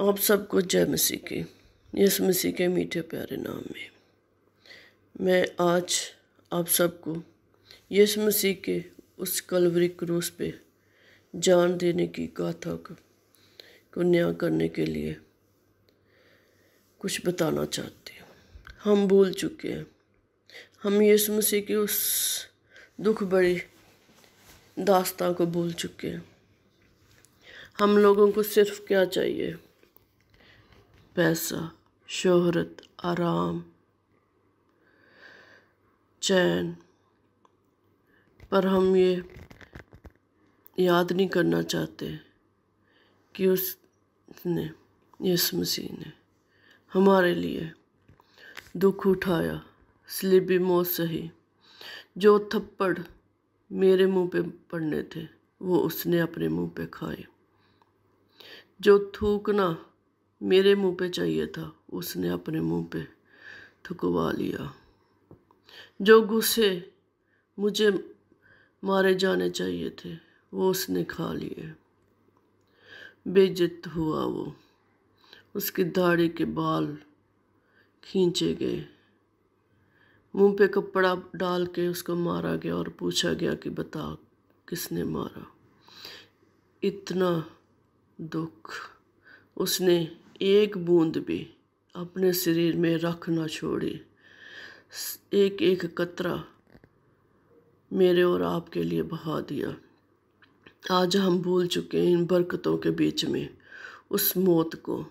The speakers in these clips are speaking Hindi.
आप सबको जय मसीह की। यीशु मसीह के मीठे प्यारे नाम में मैं आज आप सबको यीशु मसीह के उस कलवरी क्रूस पे जान देने की गाथा को न्याय करने के लिए कुछ बताना चाहती हूँ। हम भूल चुके हैं, हम यीशु मसीह की उस दुख भरी दास्तां को भूल चुके हैं। हम लोगों को सिर्फ क्या चाहिए? पैसा, शोहरत, आराम, चैन। पर हम ये याद नहीं करना चाहते कि उसने, यीशु मसीह ने हमारे लिए दुख उठाया, सलीबी मौत सही। जो थप्पड़ मेरे मुंह पे पड़ने थे वो उसने अपने मुंह पे खाए। जो थूकना मेरे मुंह पे चाहिए था उसने अपने मुंह पे थुकवा लिया। जो गुस्से मुझे मारे जाने चाहिए थे वो उसने खा लिए। बेइज्जत हुआ वो, उसकी दाढ़ी के बाल खींचे गए, मुंह पे कपड़ा डाल के उसको मारा गया और पूछा गया कि बता किसने मारा। इतना दुख उसने एक बूंद भी अपने शरीर में रख ना छोड़ी। एक एक कतरा मेरे और आपके लिए बहा दिया। आज हम भूल चुके हैं इन बरकतों के बीच में उस मौत को,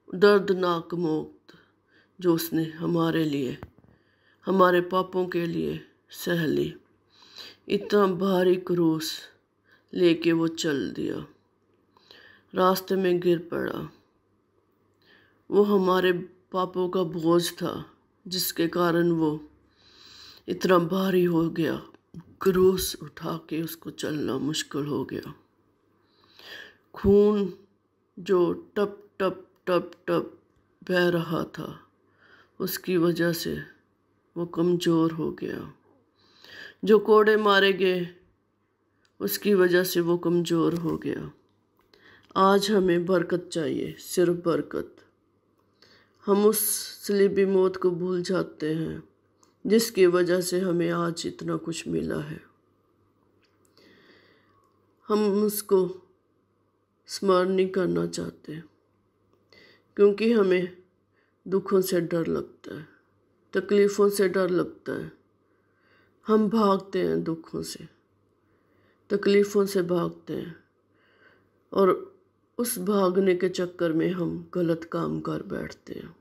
दर्दनाक मौत जो उसने हमारे लिए, हमारे पापों के लिए सह ली। इतना भारी क्रूस लेके वो चल दिया, रास्ते में गिर पड़ा। वो हमारे पापों का बोझ था जिसके कारण वो इतना भारी हो गया, क्रूस उठा के उसको चलना मुश्किल हो गया। खून जो टप टप टप टप बह रहा था उसकी वजह से वो कमज़ोर हो गया। जो कोड़े मारे गए उसकी वजह से वो कमज़ोर हो गया। आज हमें बरकत चाहिए, सिर्फ बरकत। हम उस सलीबी मौत को भूल जाते हैं जिसकी वजह से हमें आज इतना कुछ मिला है। हम उसको स्मरण नहीं करना चाहते क्योंकि हमें दुखों से डर लगता है, तकलीफ़ों से डर लगता है। हम भागते हैं दुखों से, तकलीफ़ों से भागते हैं और उस भागने के चक्कर में हम गलत काम कर बैठते हैं।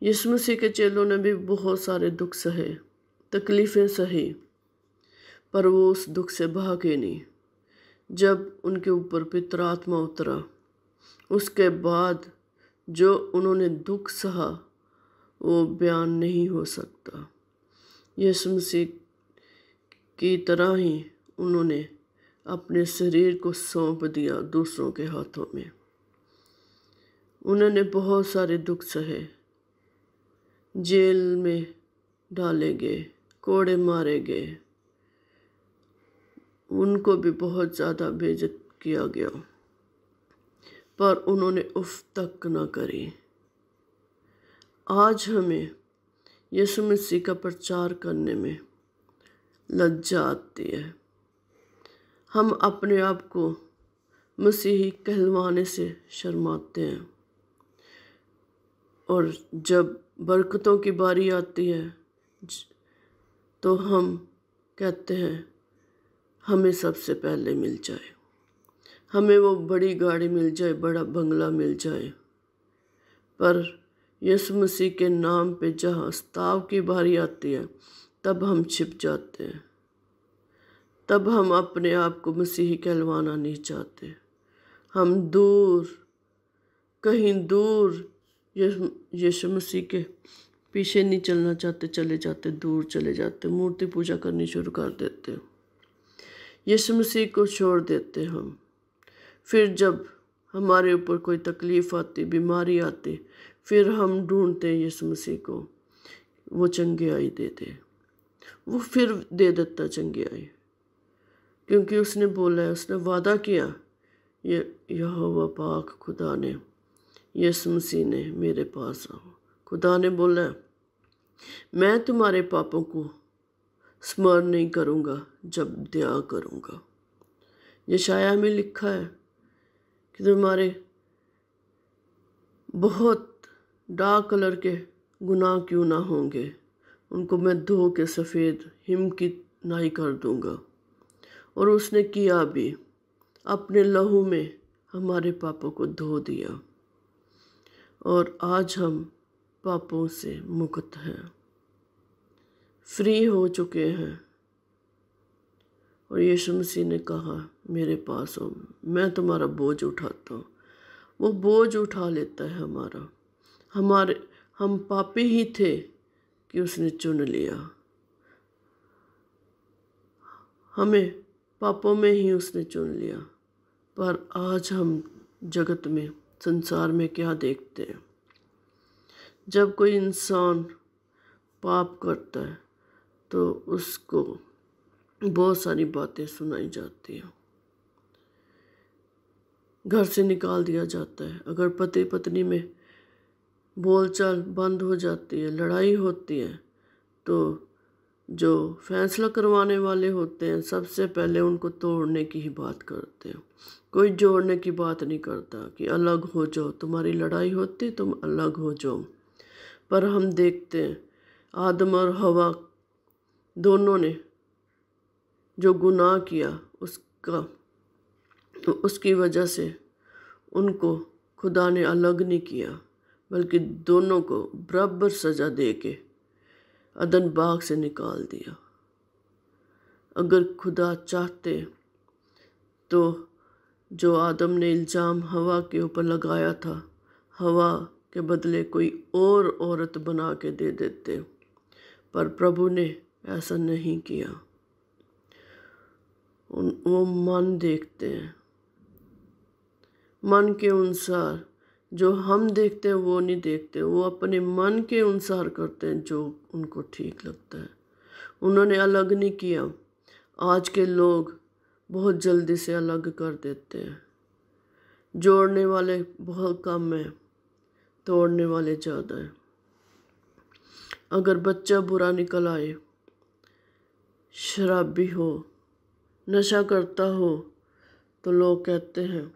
यीशु मसीह के चेलों ने भी बहुत सारे दुख सहे, तकलीफ़ें सही, पर वो उस दुख से भागे नहीं। जब उनके ऊपर पवित्र आत्मा उतरा उसके बाद जो उन्होंने दुख सहा वो बयान नहीं हो सकता। यीशु मसीह की तरह ही उन्होंने अपने शरीर को सौंप दिया दूसरों के हाथों में। उन्होंने बहुत सारे दुख सहे, जेल में डाले गए, कोड़े मारे गए, उनको भी बहुत ज़्यादा बेइज्जत किया गया, पर उन्होंने उफ तक न करी। आज हमें यीशु मसीह का प्रचार करने में लज्जा आती है। हम अपने आप को मसीही कहलवाने से शर्माते हैं और जब बरकतों की बारी आती है तो हम कहते हैं हमें सबसे पहले मिल जाए, हमें वो बड़ी गाड़ी मिल जाए, बड़ा बंगला मिल जाए। पर यीशु मसीह के नाम पे जहाँ स्ताव की बारी आती है तब हम छिप जाते हैं, तब हम अपने आप को मसीही कहलवाना नहीं चाहते। हम दूर, कहीं दूर यीशु मसीह के पीछे नहीं चलना चाहते, चले जाते, दूर चले जाते, मूर्ति पूजा करनी शुरू कर देते, यीशु मसीह को छोड़ देते हम। फिर जब हमारे ऊपर कोई तकलीफ़ आती, बीमारी आती, फिर हम ढूंढते यीशु मसीह को, वो चंगियाई दे दे। वो फिर दे देता चंगियाई, क्योंकि उसने बोला है, उसने वादा किया ये यहोवा पाक खुदा ने, यीशु मसीह ने मेरे पास आओ। खुदा ने बोला, मैं तुम्हारे पापों को स्मरण नहीं करूँगा जब दया करूँगा। यशाया में लिखा है कि तुम्हारे बहुत डार्क कलर के गुनाह क्यों ना होंगे, उनको मैं धो के सफ़ेद हिम की नाई कर दूँगा। और उसने किया भी, अपने लहू में हमारे पापों को धो दिया और आज हम पापों से मुक्त हैं, फ्री हो चुके हैं। और यीशु मसीह ने कहा, मेरे पास हो, मैं तुम्हारा बोझ उठाता हूँ। वो बोझ उठा लेता है हमारा। हम पापी ही थे कि उसने चुन लिया, हमें पापों में ही उसने चुन लिया। पर आज हम जगत में, संसार में क्या देखते हैं? जब कोई इंसान पाप करता है तो उसको बहुत सारी बातें सुनाई जाती हैं, घर से निकाल दिया जाता है। अगर पति पत्नी में बोलचाल बंद हो जाती है, लड़ाई होती है, तो जो फैसला करवाने वाले होते हैं सबसे पहले उनको तोड़ने की ही बात करते हैं। कोई जोड़ने की बात नहीं करता कि अलग हो जाओ, तुम्हारी लड़ाई होती तुम अलग हो जाओ। पर हम देखते हैं आदम और हवा दोनों ने जो गुनाह किया उसकी वजह से उनको खुदा ने अलग नहीं किया, बल्कि दोनों को बराबर सज़ा दे के अदन बाग से निकाल दिया। अगर खुदा चाहते तो जो आदम ने इल्ज़ाम हवा के ऊपर लगाया था, हवा के बदले कोई और औरत बना के दे देते, पर प्रभु ने ऐसा नहीं किया। वो मन देखते हैं, मन के अनुसार। जो हम देखते हैं वो नहीं देखते, वो अपने मन के अनुसार करते हैं जो उनको ठीक लगता है। उन्होंने अलग नहीं किया। आज के लोग बहुत जल्दी से अलग कर देते हैं। जोड़ने वाले बहुत कम हैं, तोड़ने वाले ज़्यादा हैं। अगर बच्चा बुरा निकल आए, शराबी हो, नशा करता हो, तो लोग कहते हैं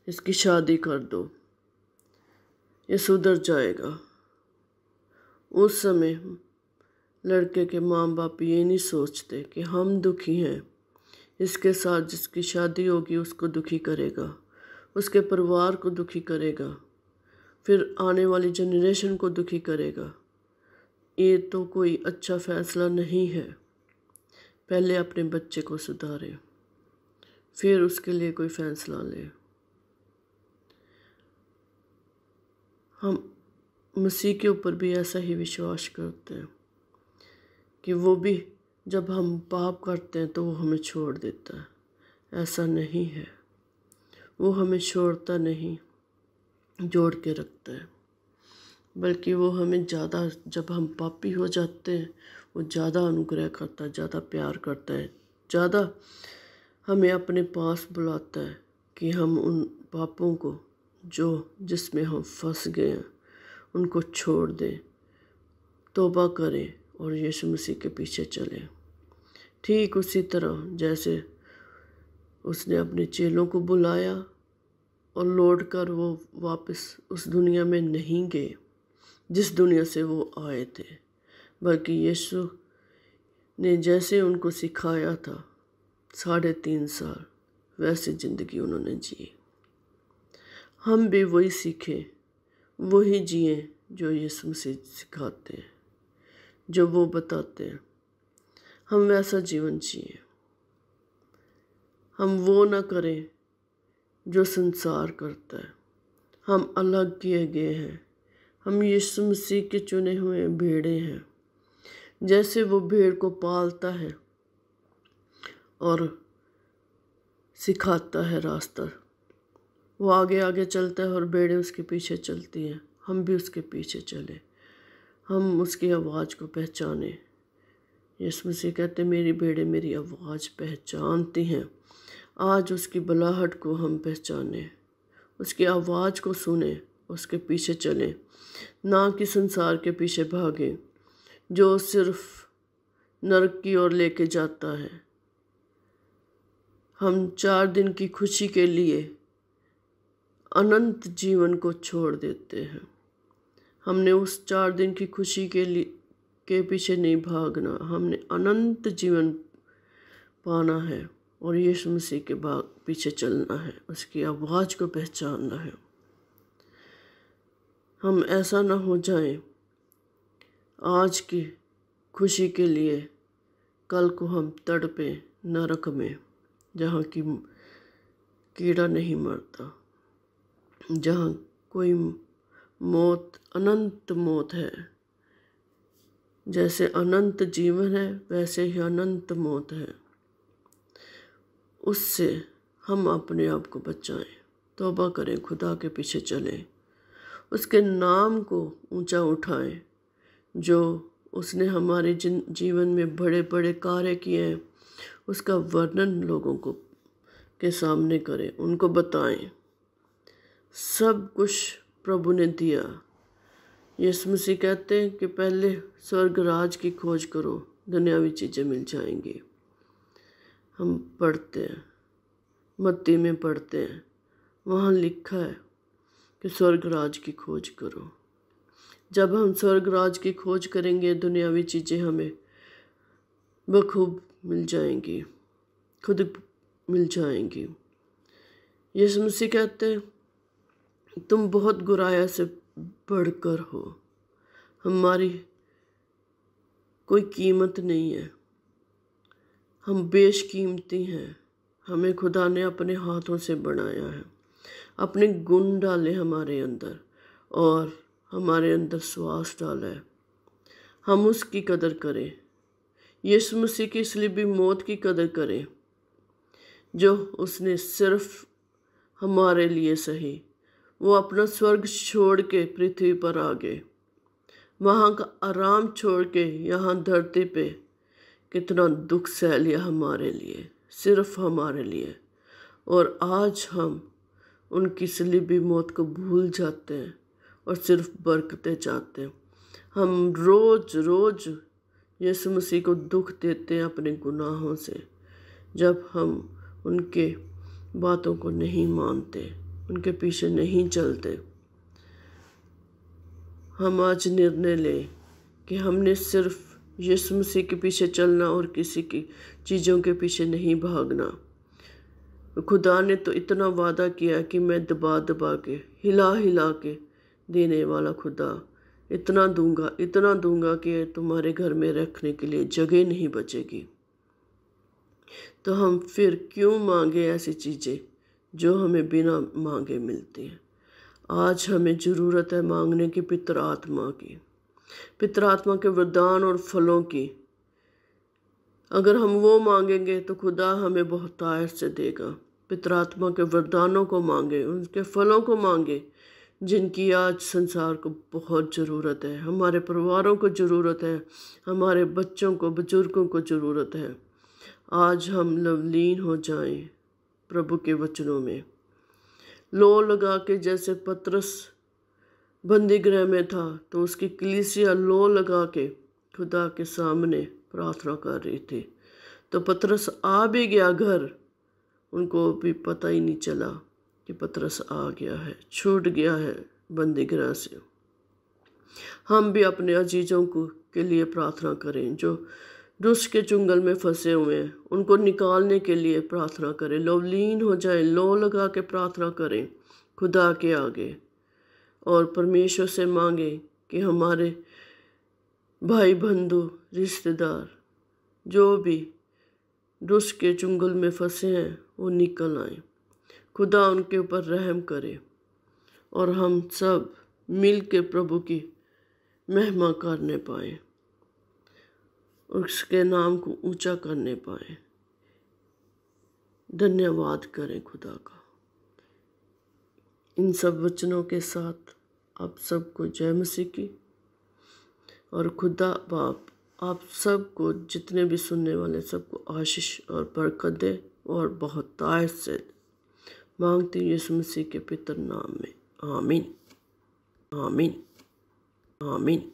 इसकी शादी कर दो, ये सुधर जाएगा। उस समय लड़के के माँ बाप ये नहीं सोचते कि हम दुखी हैं, इसके साथ जिसकी शादी होगी उसको दुखी करेगा, उसके परिवार को दुखी करेगा, फिर आने वाली जनरेशन को दुखी करेगा। ये तो कोई अच्छा फैसला नहीं है। पहले अपने बच्चे को सुधारे, फिर उसके लिए कोई फैसला ले। हम मसीह के ऊपर भी ऐसा ही विश्वास करते हैं कि वो भी जब हम पाप करते हैं तो वो हमें छोड़ देता है। ऐसा नहीं है, वो हमें छोड़ता नहीं, जोड़ के रखता है। बल्कि वो हमें ज़्यादा, जब हम पापी हो जाते हैं, वो ज़्यादा अनुग्रह करता है, ज़्यादा प्यार करता है, ज़्यादा हमें अपने पास बुलाता है कि हम उन पापों को जिसमें हम फंस गए हैं उनको छोड़ दें, तौबा करें और यीशु मसीह के पीछे चलें। ठीक उसी तरह जैसे उसने अपने चेलों को बुलाया और लौटकर वो वापस उस दुनिया में नहीं गए जिस दुनिया से वो आए थे, बल्कि यीशु ने जैसे उनको सिखाया था 3.5 साल वैसे ज़िंदगी उन्होंने जी। हम भी वही सीखें, वही जिए जो यीशु मसीह सिखाते हैं, जो वो बताते हैं। हम वैसा जीवन जिए, हम वो ना करें जो संसार करता है। हम अलग किए गए हैं, हम यीशु मसीह के चुने हुए भेड़े हैं। जैसे वो भेड़ को पालता है और सिखाता है रास्ता, वो आगे आगे चलता है और भेड़ें उसके पीछे चलती हैं। हम भी उसके पीछे चले, हम उसकी आवाज़ को पहचाने। यीशु मसीह कहते मेरी भेड़ें मेरी आवाज़ पहचानती हैं, आज उसकी बुलाहट को हम पहचानें, उसकी आवाज़ को सुने, उसके पीछे चलें, ना कि संसार के पीछे भागें जो सिर्फ नरक की ओर लेके जाता है। हम 4 दिन की खुशी के लिए अनंत जीवन को छोड़ देते हैं। हमने उस 4 दिन की खुशी के पीछे नहीं भागना, हमने अनंत जीवन पाना है और यीशु मसीह के पीछे चलना है, उसकी आवाज़ को पहचानना है। हम ऐसा ना हो जाएं आज की खुशी के लिए कल को हम तड़पे नरक में, जहाँ की कीड़ा नहीं मरता, जहाँ कोई मौत अनंत मौत है। जैसे अनंत जीवन है वैसे ही अनंत मौत है। उससे हम अपने आप को बचाएं, तौबा करें, खुदा के पीछे चलें, उसके नाम को ऊंचा उठाएं जो उसने हमारे जीवन में बड़े बड़े कार्य किए हैं, उसका वर्णन लोगों को के सामने करें, उनको बताएं। सब कुछ प्रभु ने दिया। यीशु मसीह कहते हैं कि पहले स्वर्ग राज की खोज करो, दुनियावी चीज़ें मिल जाएंगी। हम पढ़ते हैं, मत्ती में पढ़ते हैं, वहाँ लिखा है कि स्वर्ग राज की खोज करो। जब हम स्वर्ग राज की खोज करेंगे दुनियावी चीज़ें हमें बखूब मिल जाएंगी, खुद मिल जाएंगी। यीशु मसीह कहते हैं तुम बहुत गुराया से बढ़कर हो, हमारी कोई कीमत नहीं है, हम बेशकीमती हैं, हमें खुदा ने अपने हाथों से बनाया है, अपने गुण डाले हमारे अंदर और हमारे अंदर श्वास डाला है। हम उसकी कदर करें, यीशु मसीह की इसलिए भी मौत की कदर करें जो उसने सिर्फ हमारे लिए सही, वो अपना स्वर्ग छोड़ के पृथ्वी पर आ गए, वहाँ का आराम छोड़ के यहाँ धरती पे कितना दुख सह लिया हमारे लिए, सिर्फ हमारे लिए। और आज हम उनकी सलीबी मौत को भूल जाते हैं और सिर्फ बरकते चाहते हैं। हम रोज़ रोज़ यीशु मसीह को दुख देते हैं अपने गुनाहों से, जब हम उनके बातों को नहीं मानते, उनके पीछे नहीं चलते। हम आज निर्णय लें कि हमने सिर्फ यीशु मसीह के पीछे चलना और किसी की चीज़ों के पीछे नहीं भागना। खुदा ने तो इतना वादा किया कि मैं दबा दबा के, हिला हिला के देने वाला खुदा, इतना दूंगा कि तुम्हारे घर में रखने के लिए जगह नहीं बचेगी। तो हम फिर क्यों मांगे ऐसी चीज़ें जो हमें बिना मांगे मिलती हैं। आज हमें ज़रूरत है मांगने की पितर आत्मा की, पितर आत्मा के वरदान और फलों की। अगर हम वो मांगेंगे तो खुदा हमें बहुतायत से देगा। पितर आत्मा के वरदानों को मांगे, उनके फलों को मांगे जिनकी आज संसार को बहुत ज़रूरत है, हमारे परिवारों को ज़रूरत है, हमारे बच्चों को, बुजुर्गों को ज़रूरत है। आज हम लवलीन हो जाएं प्रभु के वचनों में, लो लगा के, जैसे पतरस बंदी गृह में था तो उसकी कलीसिया लो लगा के खुदा के सामने प्रार्थना कर रही थी। तो पतरस आ भी गया घर, उनको भी पता ही नहीं चला कि पतरस आ गया है, छूट गया है बंदी गृह से। हम भी अपने अजीजों के लिए प्रार्थना करें जो दुष्ट के चुंगल में फंसे हुए हैं, उनको निकालने के लिए प्रार्थना करें। लवलीन हो जाए, लो लगा के प्रार्थना करें खुदा के आगे और परमेश्वर से मांगे कि हमारे भाई बंधु रिश्तेदार जो भी दुष्ट के चुंगल में फंसे हैं वो निकल आए, खुदा उनके ऊपर रहम करे और हम सब मिल के प्रभु की महिमा करने पाएँ, उसके नाम को ऊंचा करने पाएँ। धन्यवाद करें खुदा का। इन सब वचनों के साथ आप सबको जय मसीह की, और खुदा बाप आप सबको, जितने भी सुनने वाले, सबको आशीष और बरकत दे। और बहुत तायत से मांगती हूँ यीशु मसीह के पवित्र नाम में। आमीन, आमीन, आमीन।